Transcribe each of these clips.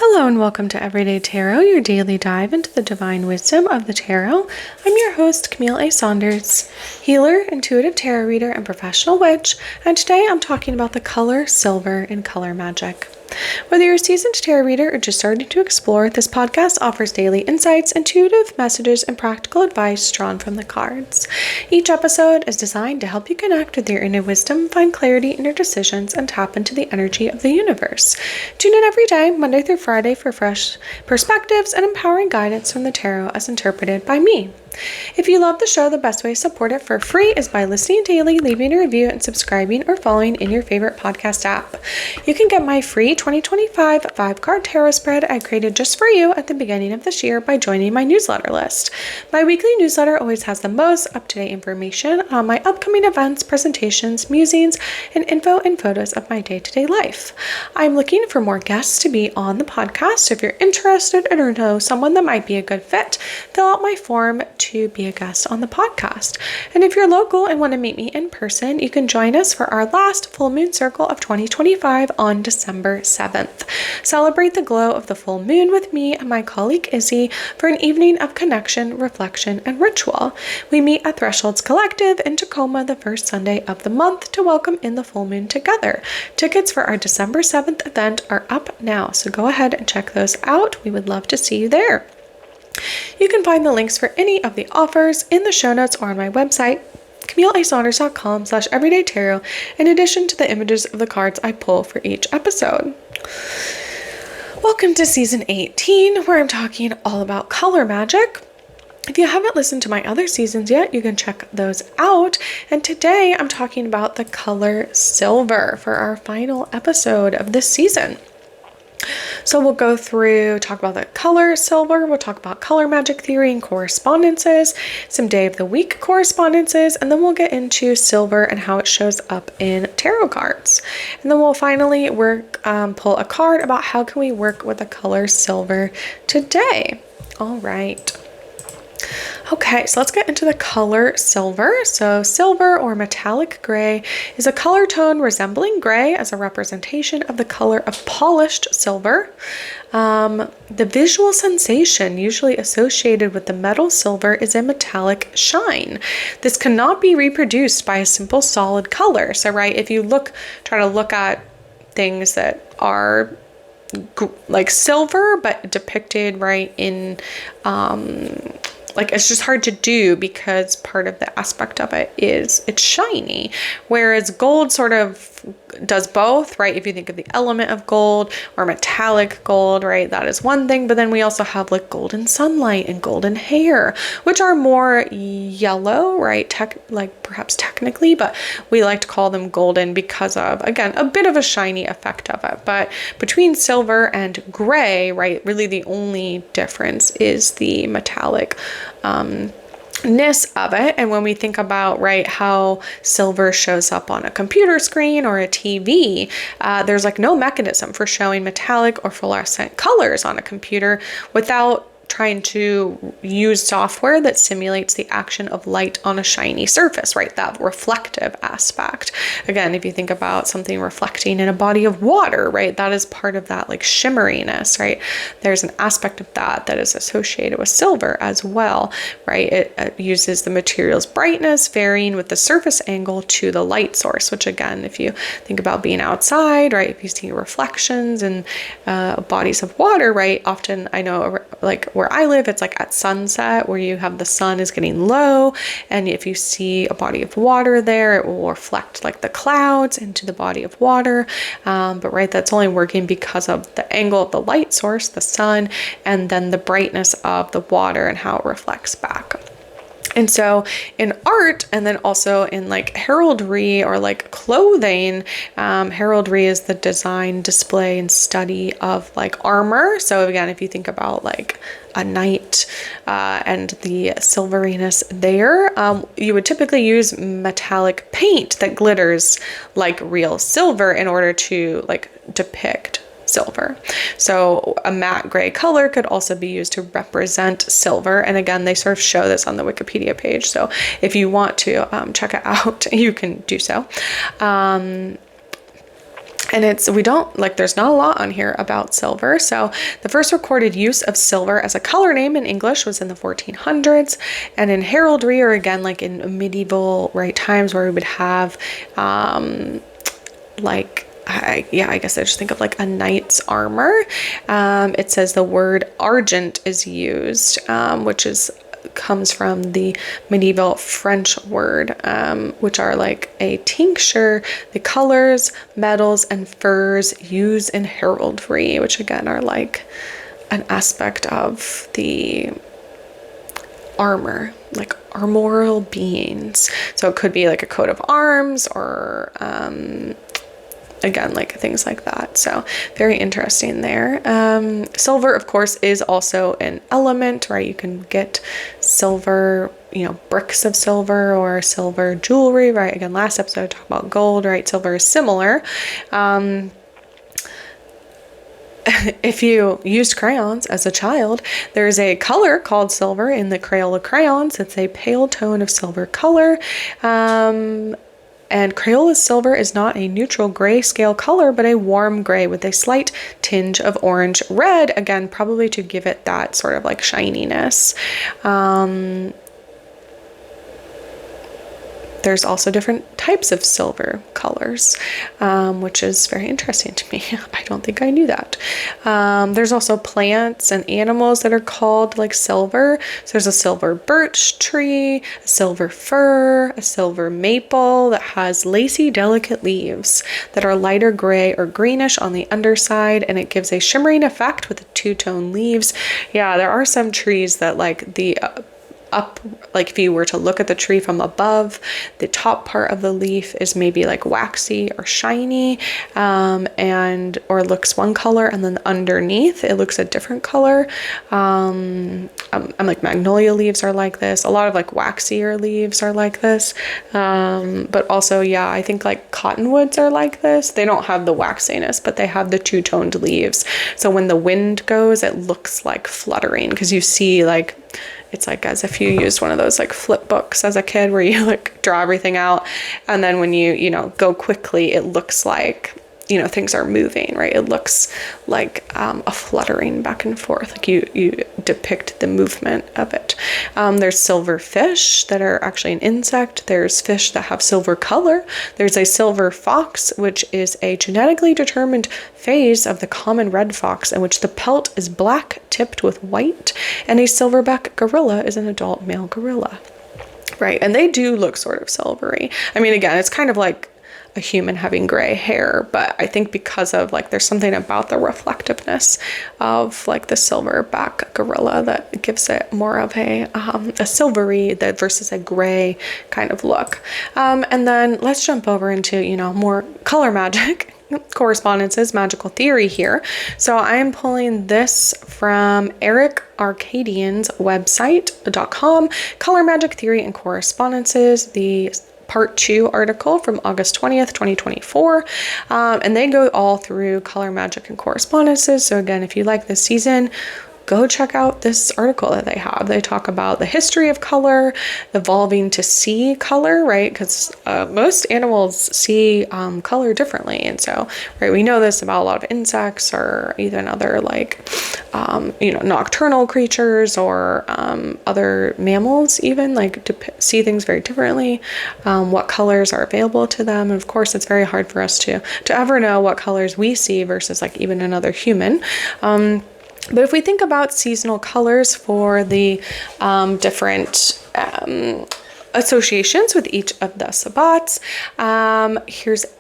Hello and welcome to Everyday Tarot, your daily dive into the divine wisdom of the tarot. I'm your host, Camille A. Saunders, healer, intuitive tarot reader, and professional witch, and today I'm talking about the color silver in color magic. Whether you're a seasoned tarot reader or just starting to explore, this podcast offers daily insights, intuitive messages, and practical advice drawn from the cards. Each episode is designed to help you connect with your inner wisdom, find clarity in your decisions, and tap into the energy of the universe. Tune in every day, Monday through Friday, for fresh perspectives and empowering guidance from the tarot as interpreted by me. If you love the show, the best way to support it for free is by listening daily, leaving a review, and subscribing or following in your favorite podcast app. You can get my free 2025 5-card tarot spread I created just for you at the beginning of this year by joining my newsletter list. My weekly newsletter always has the most up-to-date information on my upcoming events, presentations, musings, and info and photos of my day-to-day life. I'm looking for more guests to be on the podcast, so if you're interested or know someone that might be a good fit, fill out my form to be a guest on the podcast. And if you're local and want to meet me in person, you can join us for our last full moon circle of 2025 on December 7th. Celebrate the glow of the full moon with me and my colleague Izzy for an evening of connection, reflection, and ritual. We meet at Thresholds Collective in Tacoma the first Sunday of the month to welcome in the full moon together. Tickets for our December 7th event are up now, so go ahead and check those out. We would love to see you there. You can find the links for any of the offers in the show notes or on my website, CamilleASaunders.com/everydaytarot, in addition to the images of the cards I pull for each episode. Welcome to season 18, where I'm talking all about color magic. If you haven't listened to my other seasons yet, you can check those out. And today I'm talking about the color silver for our final episode of this season. So we'll go through, talk about the color silver, we'll talk about color magic theory and correspondences, some day of the week correspondences, and then we'll get into silver and how it shows up in tarot cards. And then we'll finally pull a card about how can we work with the color silver today. All right. Okay, so let's get into the color silver. So silver or metallic gray is a color tone resembling gray as a representation of the color of polished silver. The visual sensation usually associated with the metal silver is a metallic shine. This cannot be reproduced by a simple solid color. So, right, if you try to look at things that are like silver, but depicted, right, in, it's just hard to do because part of the aspect of it is it's shiny, whereas gold sort of does both, right? If you think of the element of gold or metallic gold, right, that is one thing, but then we also have like golden sunlight and golden hair, which are more yellow, right? Perhaps technically, but we like to call them golden because of, again, a bit of a shiny effect of it. But between silver and gray, right, really the only difference is the metallic ness of it. And when we think about, right, how silver shows up on a computer screen or a TV, there's like no mechanism for showing metallic or fluorescent colors on a computer without trying to use software that simulates the action of light on a shiny surface, right? That reflective aspect. Again, if you think about something reflecting in a body of water, right? That is part of that like shimmeriness, right? There's an aspect of that is associated with silver as well, right? It uses the material's brightness varying with the surface angle to the light source, which again, if you think about being outside, right? If you see reflections in bodies of water, right? Often I know like where I live, it's like at sunset where you have the sun is getting low, and if you see a body of water there, it will reflect like the clouds into the body of water, but right, that's only working because of the angle of the light source, the sun, and then the brightness of the water and how it reflects back. And so in art, and then also in like heraldry or like clothing, heraldry is the design, display, and study of like armor. So again, if you think about like a knight and the silveriness there, you would typically use metallic paint that glitters like real silver in order to like depict silver. So a matte gray color could also be used to represent silver. And again, they sort of show this on the Wikipedia page. So if you want to check it out, you can do so. And there's not a lot on here about silver. So the first recorded use of silver as a color name in English was in the 1400s. And in heraldry, or again, like in medieval, right, times where we would have, I guess I just think of like a knight's armor. It says the word argent is used, which comes from the medieval French word, which are like a tincture, the colors, metals, and furs used in heraldry, which again are like an aspect of the armor, like armorial beings. So it could be like a coat of arms, or again, like things like that. So very interesting there. Silver, of course, is also an element, right? You can get silver, bricks of silver or silver jewelry, right? Again, last episode I talked about gold, right? Silver is similar. If you used crayons as a child, there's a color called silver in the Crayola crayons. It's a pale tone of silver color. And Crayola silver is not a neutral grayscale color, but a warm gray with a slight tinge of orange red, again, probably to give it that sort of like shininess. There's also different types of silver colors, which is very interesting to me. I don't think I knew that. There's also plants and animals that are called like silver. So there's a silver birch tree, a silver fir, a silver maple that has lacy, delicate leaves that are lighter gray or greenish on the underside, and it gives a shimmering effect with the two-tone leaves. Yeah, there are some trees that like the like if you were to look at the tree from above, the top part of the leaf is maybe like waxy or shiny, or looks one color, and then underneath it looks a different color. I'm like magnolia leaves are like this. A lot of like waxier leaves are like this. But also, yeah, I think like cottonwoods are like this. They don't have the waxiness, but they have the two-toned leaves. So when the wind goes, it looks like fluttering, because you see like, it's like as if you used one of those like flip books as a kid where you like draw everything out, and then when you go quickly, it looks like things are moving, right? It looks like a fluttering back and forth, like you depict the movement of it. There's silver fish that are actually an insect. There's fish that have silver color. There's a silver fox, which is a genetically determined phase of the common red fox, in which the pelt is black tipped with white, and a silverback gorilla is an adult male gorilla, right? And they do look sort of silvery. I mean, again, it's kind of like a human having gray hair, but I think because of like there's something about the reflectiveness of like the silverback gorilla that gives it more of a silvery versus a gray kind of look. And then let's jump over into more color magic correspondences, magical theory here. So I am pulling this from Eric Arcadian's website.com, Color Magic Theory and Correspondences, the Part 2 article from August 20th, 2024. And they go all through color magic and correspondences. So again, if you like this season, go check out this article that they have. They talk about the history of color, evolving to see color, right? Because most animals see color differently. And so, right, we know this about a lot of insects or even other like, nocturnal creatures or other mammals even like to see things very differently, what colors are available to them. And of course, it's very hard for us to ever know what colors we see versus like even another human. But if we think about seasonal colors for the different associations with each of the sabbats,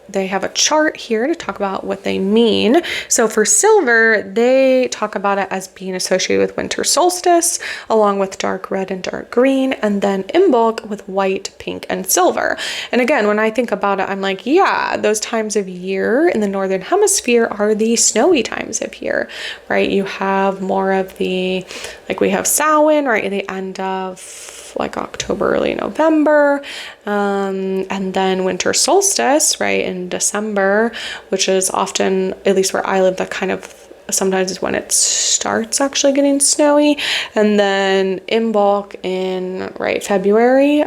they have a chart here to talk about what they mean. So for silver, they talk about it as being associated with winter solstice, along with dark red and dark green, and then Imbolc with white, pink, and silver. And again, when I think about it, I'm like, yeah, those times of year in the Northern Hemisphere are the snowy times of year, right? You have more of we have Samhain, right, at the end of like October, early November, and then winter solstice, right, in December, which is often, at least where I live, that kind of sometimes is when it starts actually getting snowy, and then Imbolc in February,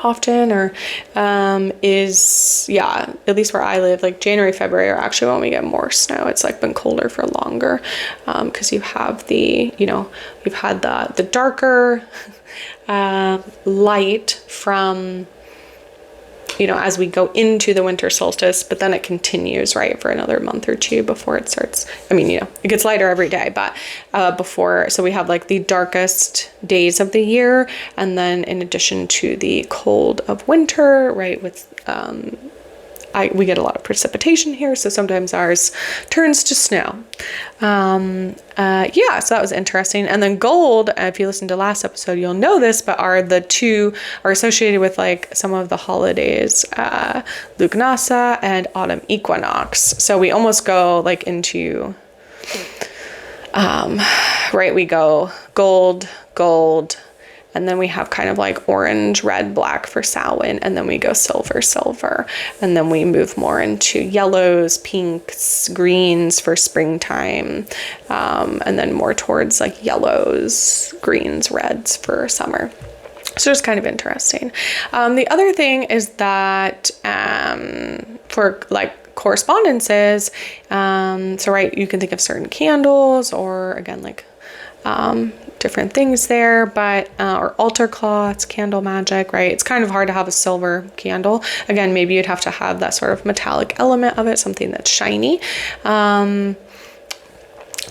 often, or is, yeah, at least where I live, like January, February are actually when we get more snow. It's like been colder for longer, because you have the, you know, you've had the darker light from, you know, as we go into the winter solstice, but then it continues, right, for another month or two before it starts. I mean, you know, it gets lighter every day, but before, so we have like the darkest days of the year, and then in addition to the cold of winter, right, with we get a lot of precipitation here, so sometimes ours turns to snow. Yeah, so that was interesting. And then gold, if you listen to last episode, you'll know this, but are associated with like some of the holidays, Lugnasa and autumn equinox. So we almost go like into, right, we go gold, and then we have kind of like orange, red, black for Samhain, and then we go silver, and then we move more into yellows, pinks, greens for springtime, and then more towards like yellows, greens, reds for summer. So it's kind of interesting. The other thing is that for like correspondences, so right, you can think of certain candles, or again, like different things there, but or altar cloths, candle magic, right? It's kind of hard to have a silver candle. Again, maybe you'd have to have that sort of metallic element of it, something that's shiny.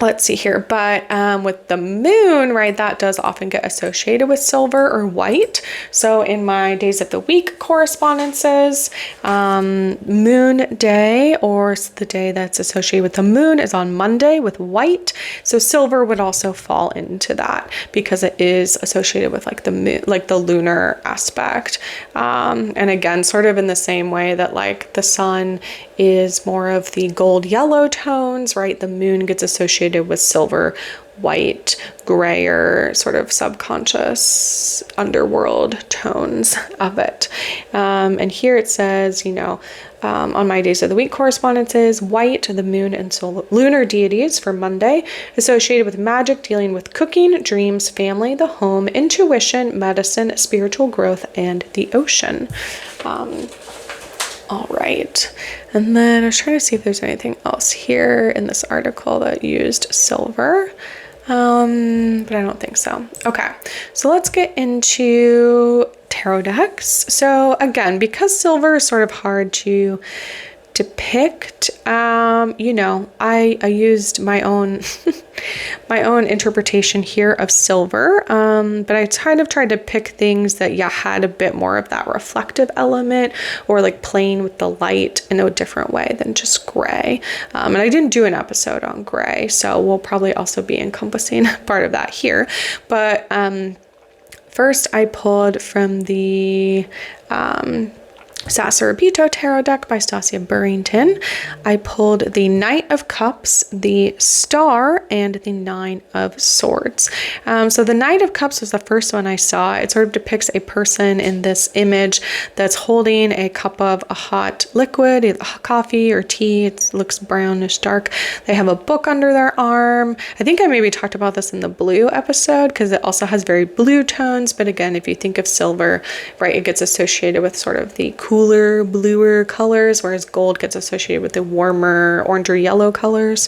Let's see here, but with the moon, right, that does often get associated with silver or white. So in my days of the week correspondences, moon day, or the day that's associated with the moon, is on Monday with white. So silver would also fall into that because it is associated with like the moon, like the lunar aspect. And again, sort of in the same way that like the sun is more of the gold yellow tones, right? The moon gets associated with silver, white, grayer, sort of subconscious underworld tones of it. And here it says, you know, on my days of the week correspondences, white, the moon and lunar deities for Monday, associated with magic, dealing with cooking, dreams, family, the home, intuition, medicine, spiritual growth, and the ocean. All right, and then I was trying to see if there's anything else here in this article that used silver, but I don't think so. Okay, so let's get into tarot decks. So again, because silver is sort of hard to depict, you know, I used my own my own interpretation here of silver, but I kind of tried to pick things that had a bit more of that reflective element, or like playing with the light in a different way than just gray. And I didn't do an episode on gray, so we'll probably also be encompassing part of that here. But first I pulled from the Sasarapito Tarot deck by Stasia Burrington. I pulled the Knight of Cups, the Star, and the Nine of Swords. So the Knight of Cups was the first one I saw. It sort of depicts a person in this image that's holding a cup of a hot liquid, either coffee or tea. It looks brownish dark. They have a book under their arm. I think I maybe talked about this in the blue episode because it also has very blue tones. But again, if you think of silver, right, it gets associated with sort of the cooler, bluer colors, whereas gold gets associated with the warmer orange or yellow colors.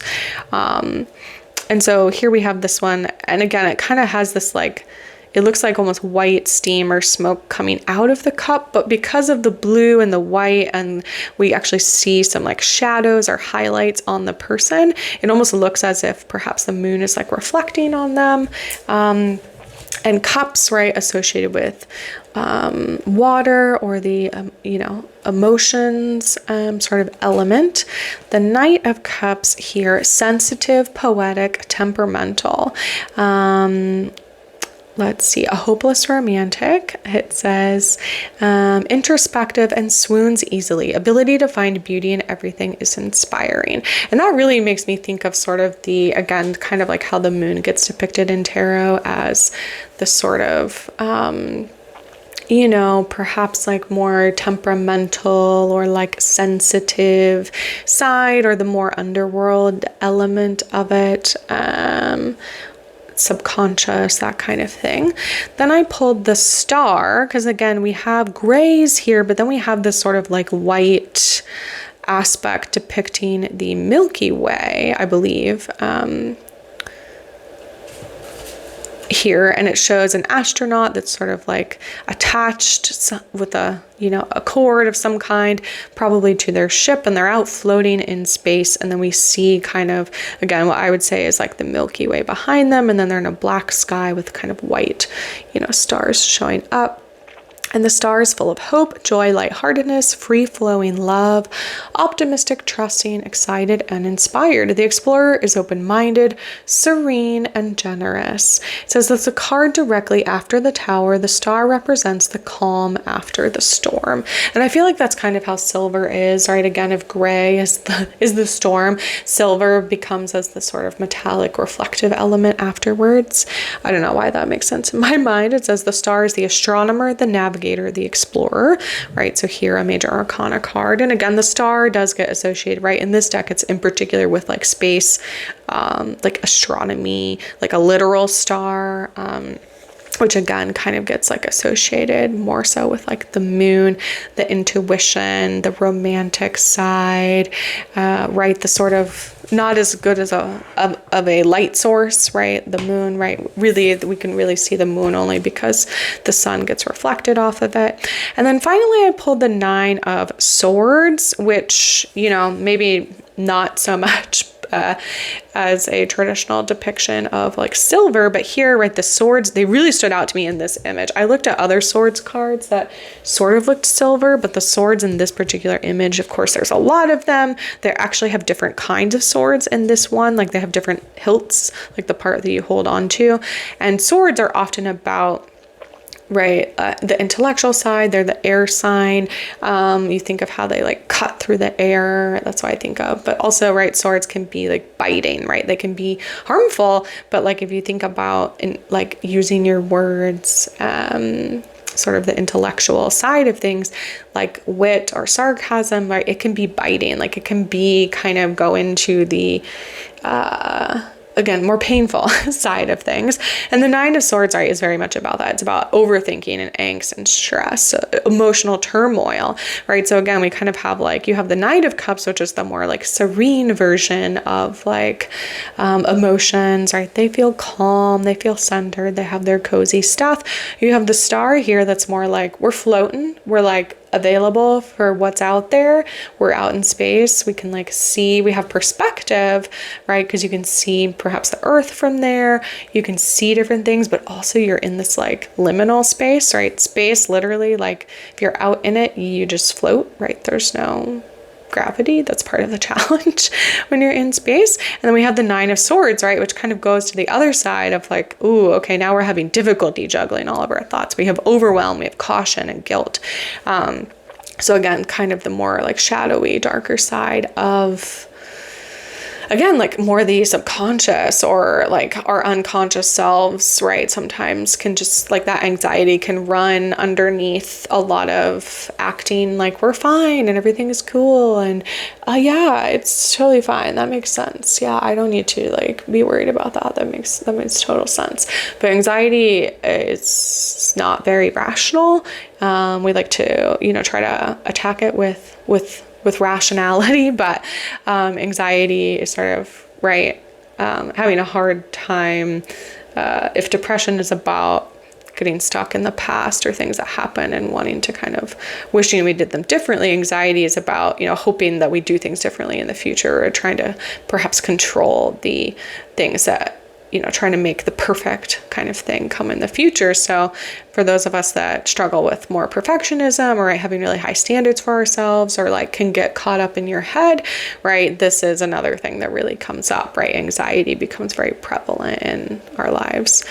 And so here we have this one, and again, it kind of has this like, it looks like almost white steam or smoke coming out of the cup, but because of the blue and the white, and we actually see some like shadows or highlights on the person, it almost looks as if perhaps the moon is like reflecting on them. And cups, right, associated with water, or the, you know, emotions sort of element. The Knight of Cups here, sensitive, poetic, temperamental. Let's see, a hopeless romantic. It says introspective and swoons easily. Ability to find beauty in everything is inspiring. And that really makes me think of sort of the, again, kind of like how the moon gets depicted in tarot as the sort of, you know, perhaps like more temperamental or like sensitive side, or the more underworld element of it. subconscious, that kind of thing. Then I pulled the star, because again, we have grays here, but then we have this sort of like white aspect depicting the Milky Way, I believe, here, and it shows an astronaut that's sort of like attached with a, you know, a cord of some kind, probably to their ship, and they're out floating in space. And then we see kind of, again, what I would say is like the Milky Way behind them, and then they're in a black sky with kind of white, you know, stars showing up. And the star is full of hope, joy, lightheartedness, free-flowing love, optimistic, trusting, excited, and inspired. The explorer is open-minded, serene, and generous. It says that's a card directly after the tower. The star represents the calm after the storm. And I feel like that's kind of how silver is, right? Again, if gray is the storm, silver becomes as the sort of metallic, reflective element afterwards. I don't know why that makes sense in my mind. It says the star is the astronomer, the navigator, the explorer, right? So here a major arcana card. And again, the star does get associated, right? In this deck, it's in particular with like space, like astronomy, like a literal star, which again kind of gets like associated more so with like the moon, the intuition, the romantic side, right? The sort of not as good as of a light source, right? The moon, right? Really, we can really see the moon only because the sun gets reflected off of it. And then finally, I pulled the 9 of Swords, which, you know, maybe not so much as a traditional depiction of like silver, but here, right, the swords, they really stood out to me in this image. I looked at other swords cards that sort of looked silver, but the swords in this particular image, of course, there's a lot of them. They actually have different kinds of swords in this one, like they have different hilts, like the part that you hold on to. And swords are often about, right, the intellectual side. They're the air sign. You think of how they like cut through the air. That's what I think of. But also, right, swords can be like biting, right? They can be harmful. But like if you think about like using your words, sort of the intellectual side of things, like wit or sarcasm, right? It can be biting. Like it can be kind of go into the again, more painful side of things. And the 9 of Swords, right, is very much about that. It's about overthinking and angst and stress, emotional turmoil, right? So again, we kind of have like, you have the Knight of Cups, which is the more like serene version of like emotions, right? They feel calm, they feel centered, they have their cozy stuff. You have the Star here that's more like, we're floating, we're like available for what's out there. We're out in space. We can like see, we have perspective, right? Because you can see perhaps the earth from there. You can see different things, but also you're in this like liminal space, right? Space, literally, like if you're out in it, you just float, right? There's no gravity. That's part of the challenge when you're in space. And then we have the 9 of Swords, right? Which kind of goes to the other side of like, ooh, okay, now we're having difficulty juggling all of our thoughts. We have overwhelm, we have caution and guilt. So again, kind of the more like shadowy, darker side of, again, like more the subconscious or like our unconscious selves, right? Sometimes can just like that anxiety can run underneath a lot of acting like we're fine and everything is cool. And yeah, it's totally fine. That makes sense. Yeah, I don't need to like be worried about that. That makes total sense. But anxiety is not very rational. We like to, you know, try to attack it with rationality, but anxiety is sort of, right, having a hard time. If depression is about getting stuck in the past or things that happen and wanting to kind of wishing we did them differently, anxiety is about, you know, hoping that we do things differently in the future or trying to perhaps control the things that, you know, trying to make the perfect kind of thing come in the future. So for those of us that struggle with more perfectionism or right, having really high standards for ourselves or like can get caught up in your head, right, this is another thing that really comes up, right? Anxiety becomes very prevalent in our lives.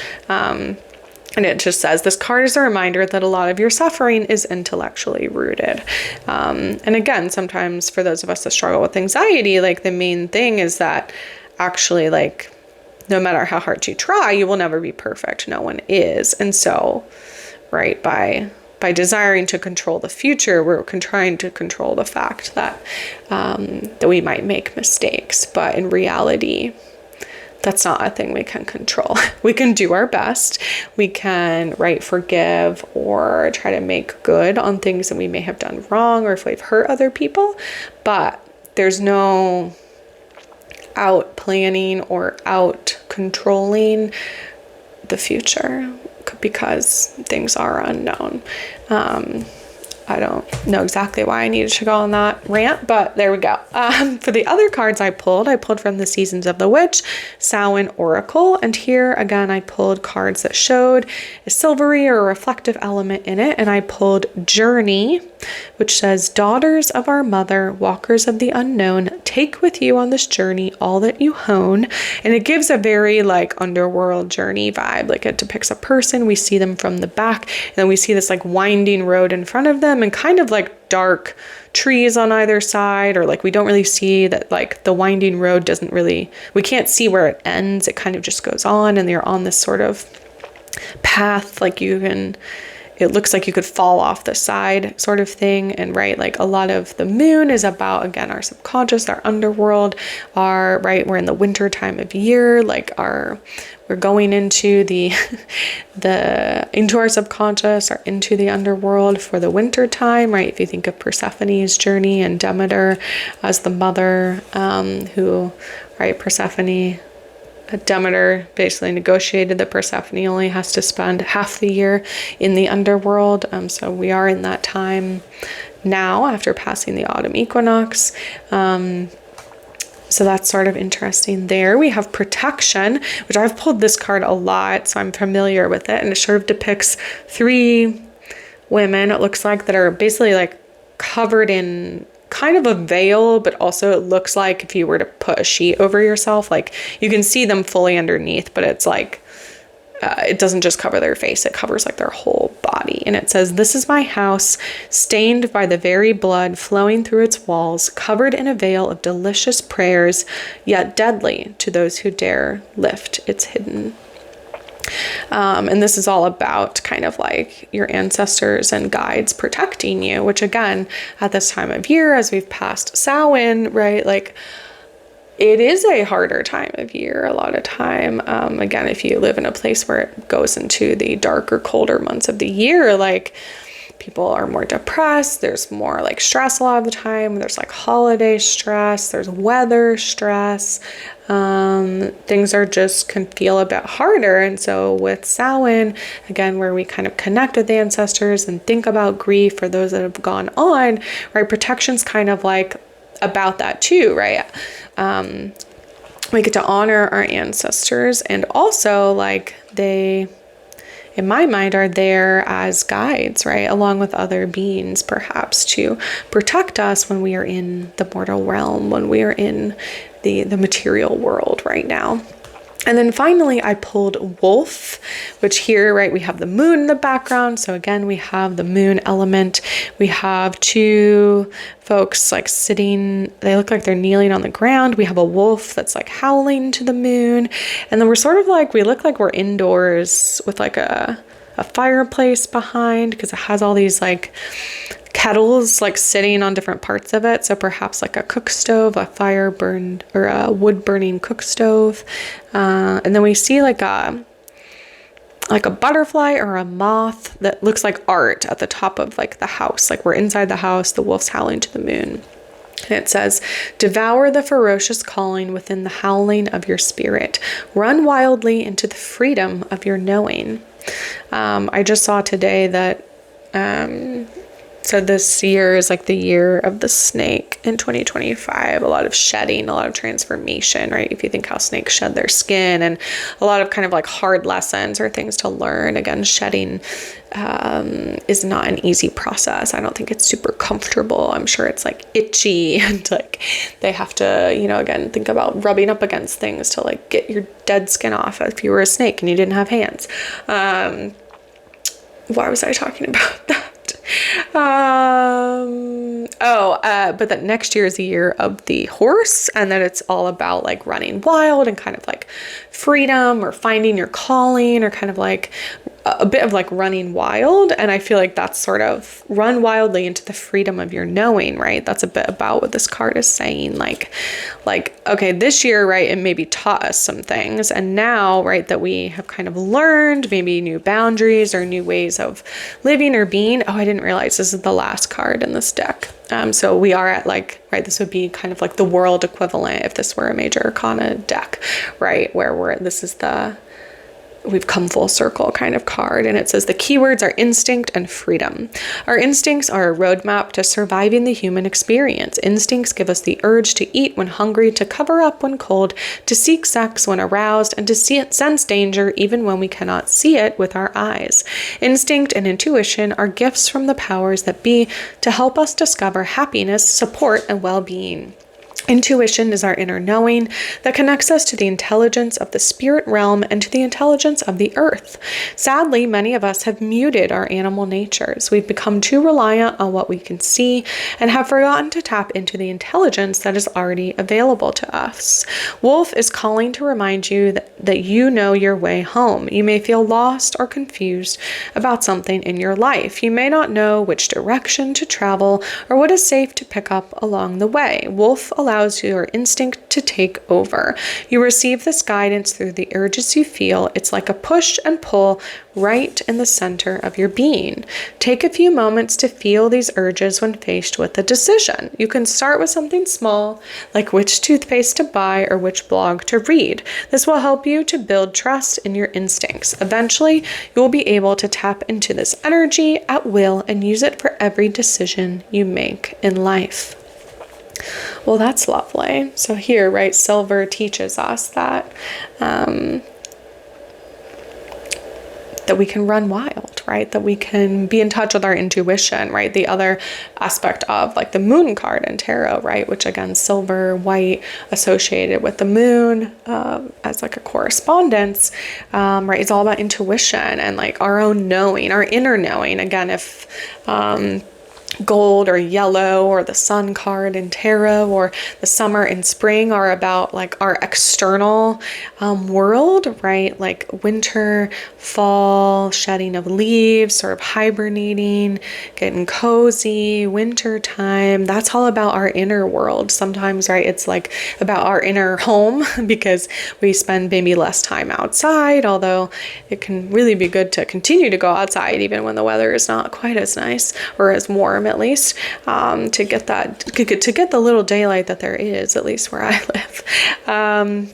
And it just says, this card is a reminder that a lot of your suffering is intellectually rooted. And again, sometimes for those of us that struggle with anxiety, like the main thing is that actually like, no matter how hard you try, you will never be perfect. No one is. And so, right, by desiring to control the future, we're trying to control the fact that that we might make mistakes. But in reality, that's not a thing we can control. We can do our best. We can, right, forgive or try to make good on things that we may have done wrong or if we've hurt other people. But there's no out planning or out controlling the future because things are unknown. I don't know exactly why I needed to go on that rant, but there we go. For the other cards I pulled from the Seasons of the Witch, Samhain Oracle. And here again, I pulled cards that showed a silvery or a reflective element in it. And I pulled Journey, which says, daughters of our mother, walkers of the unknown, take with you on this journey all that you hone. And it gives a very like underworld journey vibe. Like it depicts a person. We see them from the back, and then we see this like winding road in front of them and kind of like dark trees on either side, or like we don't really see that, like the winding road doesn't really, we can't see where it ends. It kind of just goes on, and you're on this sort of path, like it looks like you could fall off the side sort of thing. And right, like a lot of the moon is about, again, our subconscious, our underworld, we're in the winter time of year, like we're going into into our subconscious or into the underworld for the winter time, right? If you think of Persephone's journey and Demeter as the mother, Demeter basically negotiated that Persephone only has to spend half the year in the underworld. So we are in that time now after passing the autumn equinox. So that's sort of interesting there. We have Protection, which I've pulled this card a lot, so I'm familiar with it. And it sort of depicts 3 women, it looks like, that are basically like covered in kind of a veil, but also it looks like if you were to put a sheet over yourself, like you can see them fully underneath, but it's like it doesn't just cover their face, it covers like their whole body. And it says, this is my house, stained by the very blood flowing through its walls, covered in a veil of delicious prayers, yet deadly to those who dare lift its hidden. And this is all about kind of like your ancestors and guides protecting you, which again, at this time of year, as we've passed Samhain, right, like it is a harder time of year a lot of time. Again, if you live in a place where it goes into the darker, colder months of the year, like people are more depressed. There's more like stress a lot of the time. There's like holiday stress. There's weather stress. Things are just can feel a bit harder. And so with Samhain, again, where we kind of connect with the ancestors and think about grief for those that have gone on, right? Protection's kind of like about that too, right? We get to honor our ancestors, and also like they, in my mind, are there as guides, right? Along with other beings, perhaps, to protect us when we are in the mortal realm, when we are in the material world right now. And then finally, I pulled Wolf, which here, right, we have the moon in the background. So again, we have the moon element. We have 2 folks like sitting, they look like they're kneeling on the ground. We have a wolf that's like howling to the moon. And then we're sort of like, we look like we're indoors with like a fireplace behind, because it has all these like kettles like sitting on different parts of it. So perhaps like a cook stove, a fire burned, or a wood burning cook stove. And then we see like a butterfly or a moth that looks like art at the top of like the house. Like we're inside the house, the wolf's howling to the moon. And it says, devour the ferocious calling within the howling of your spirit. Run wildly into the freedom of your knowing. I just saw today that so this year is like the year of the snake in 2025. A lot of shedding, a lot of transformation, right? If you think how snakes shed their skin, and a lot of kind of like hard lessons or things to learn. Again, shedding is not an easy process. I don't think it's super comfortable. I'm sure it's like itchy, and like they have to, again, think about rubbing up against things to like get your dead skin off if you were a snake and you didn't have hands. Why was I talking about that? But that next year is the year of the horse, and that it's all about like running wild and kind of like freedom or finding your calling, or kind of like a bit of like running wild. And I feel like that's sort of run wildly into the freedom of your knowing, right? That's a bit about what this card is saying. Like, okay, this year, right, it maybe taught us some things. And now, right, that we have kind of learned maybe new boundaries or new ways of living or being. Oh, I didn't realize this is the last card in this deck. So we are at like, right, this would be kind of like the world equivalent if this were a major arcana deck, right? This is we've come full circle kind of card. And it says the keywords are instinct and freedom. Our instincts are a roadmap to surviving the human experience. Instincts give us the urge to eat when hungry, to cover up when cold, to seek sex when aroused, and to sense danger even when we cannot see it with our eyes. Instinct and intuition are gifts from the powers that be to help us discover happiness, support, and well-being. Intuition is our inner knowing that connects us to the intelligence of the spirit realm and to the intelligence of the earth. Sadly, many of us have muted our animal natures. We've become too reliant on what we can see and have forgotten to tap into the intelligence that is already available to us. Wolf is calling to remind you that you know your way home. You may feel lost or confused about something in your life. You may not know which direction to travel or what is safe to pick up along the way. Wolf allows your instinct to take over. You receive this guidance through the urges you feel. It's like a push and pull right in the center of your being. Take a few moments to feel these urges when faced with a decision. You can start with something small, like which toothpaste to buy or which blog to read. This will help you to build trust in your instincts. Eventually, you will be able to tap into this energy at will and use it for every decision you make in life. Well, that's lovely. So here, right, silver teaches us that that we can run wild, right? That we can be in touch with our intuition, right? The other aspect of like the moon card in tarot, right? Which again, silver, white, associated with the moon as like a correspondence, right? It's all about intuition and like our own knowing, our inner knowing. Again, if gold or yellow or the sun card in tarot or the summer and spring are about like our external world, right? Like winter, fall, shedding of leaves, sort of hibernating, getting cozy, winter time. That's all about our inner world. Sometimes, right, it's like about our inner home because we spend maybe less time outside, although it can really be good to continue to go outside even when the weather is not quite as nice or as warm, at least, to get the little daylight that there is, at least where I live.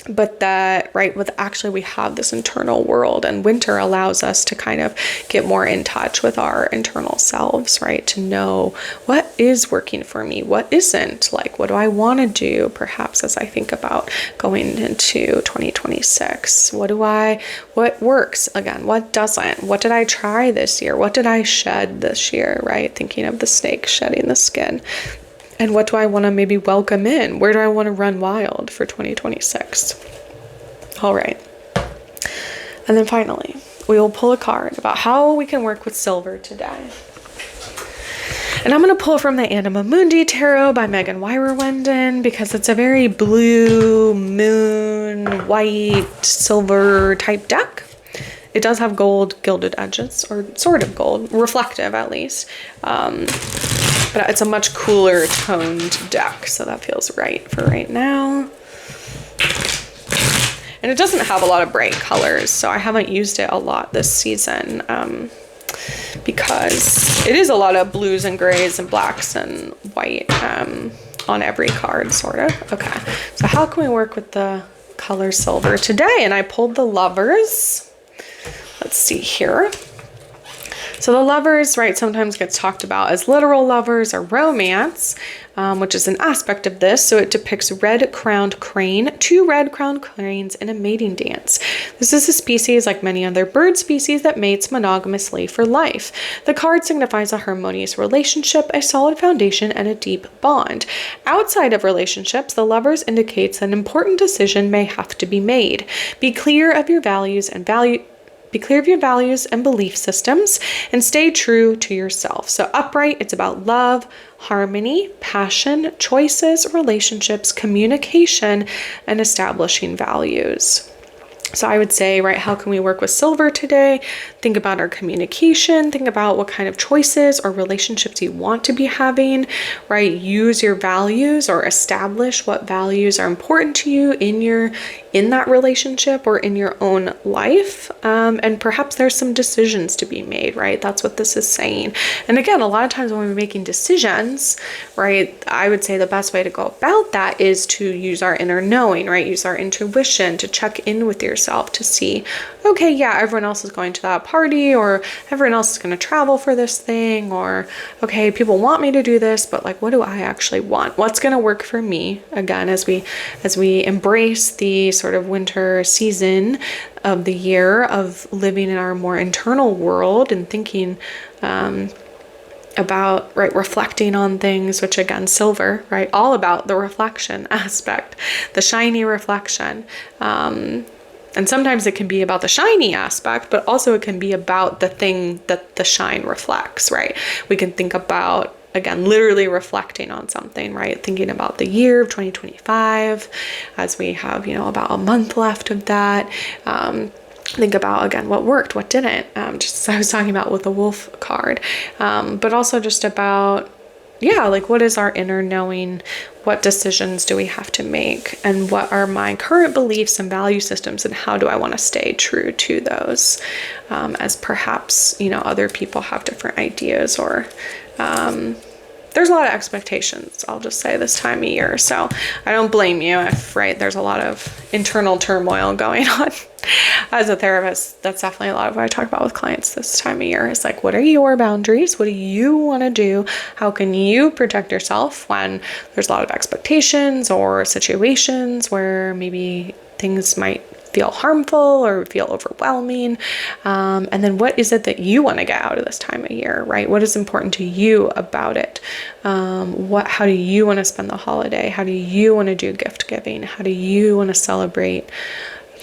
But that, right, with actually we have this internal world, and winter allows us to kind of get more in touch with our internal selves, right? To know what is working for me, what isn't, like, what do I want to do, perhaps as I think about going into 2026, what works, again, what doesn't, what did I try this year, what did I shed this year, right? Thinking of the snake shedding the skin. And what do I want to maybe welcome in? Where do I want to run wild for 2026? All right. And then finally, we will pull a card about how we can work with silver today. And I'm going to pull from the Anima Mundi Tarot by Megan Weirer-Wenden because it's a very blue, moon, white, silver type deck. It does have gold gilded edges, or sort of gold, reflective at least. But it's a much cooler toned deck, so that feels right for right now. And it doesn't have a lot of bright colors, so I haven't used it a lot this season because it is a lot of blues and grays and blacks and white on every card, sort of. Okay, so how can we work with the color silver today? And I pulled the Lovers. Let's see here. So the Lovers, right, sometimes gets talked about as literal lovers or romance, which is an aspect of this. So it depicts red-crowned crane, two red-crowned cranes in a mating dance. This is a species like many other bird species that mates monogamously for life. The card signifies a harmonious relationship, a solid foundation, and a deep bond. Outside of relationships, the Lovers indicates an important decision may have to be made. Be clear of your values and belief systems and stay true to yourself. So upright, it's about love, harmony, passion, choices, relationships, communication, and establishing values. So I would say, right, how can we work with silver today? Think about our communication, think about what kind of choices or relationships you want to be having, right? Use your values or establish what values are important to you in that relationship or in your own life. And perhaps there's some decisions to be made, right? That's what this is saying. And again, a lot of times when we're making decisions, right, I would say the best way to go about that is to use our inner knowing, right? Use our intuition to check in with yourself to see, okay, yeah, everyone else is going to that party, or everyone else is going to travel for this thing, or okay, people want me to do this, but like, what do I actually want? What's going to work for me? Again, as we embrace the sort of winter season of the year of living in our more internal world and thinking about, right, reflecting on things, which again, silver, right, all about the reflection aspect, the shiny reflection. And sometimes it can be about the shiny aspect, but also it can be about the thing that the shine reflects, right? We can think about, again, literally reflecting on something, right? Thinking about the year of 2025 as we have, about a month left of that. Think about, again, what worked, what didn't, just as I was talking about with the wolf card, but also just about, like, what is our inner knowing? What decisions do we have to make? And what are my current beliefs and value systems? And how do I want to stay true to those? As perhaps, other people have different ideas, or there's a lot of expectations, I'll just say, this time of year. So I don't blame you if, right, there's a lot of internal turmoil going on. As a therapist, that's definitely a lot of what I talk about with clients this time of year. Is like, what are your boundaries? What do you want to do? How can you protect yourself when there's a lot of expectations or situations where maybe things might feel harmful or feel overwhelming? And then what is it that you want to get out of this time of year, right? What is important to you about it? How do you want to spend the holiday? How do you want to do gift giving? How do you want to celebrate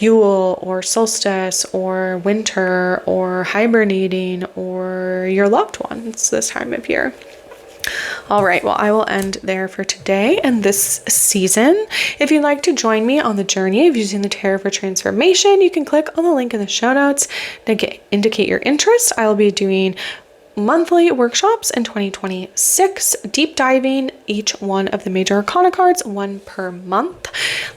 Yule or solstice or winter or hibernating or your loved ones this time of year? All right, well, I will end there for today and this season. If you'd like to join me on the journey of using the tarot for transformation, you can click on the link in the show notes to indicate your interest. I will be doing monthly workshops in 2026, deep diving each one of the major arcana cards, one per month.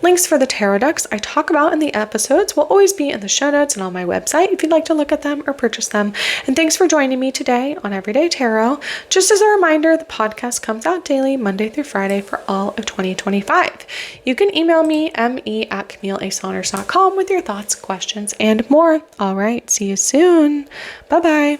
Links for the tarot decks I talk about in the episodes will always be in the show notes and on my website if you'd like to look at them or purchase them. And thanks for joining me today on Everyday Tarot. Just as a reminder, the podcast comes out daily, Monday through Friday, for all of 2025. You can email me, me@CamilleASaunders.com, with your thoughts, questions, and more. All right, see you soon. Bye-bye.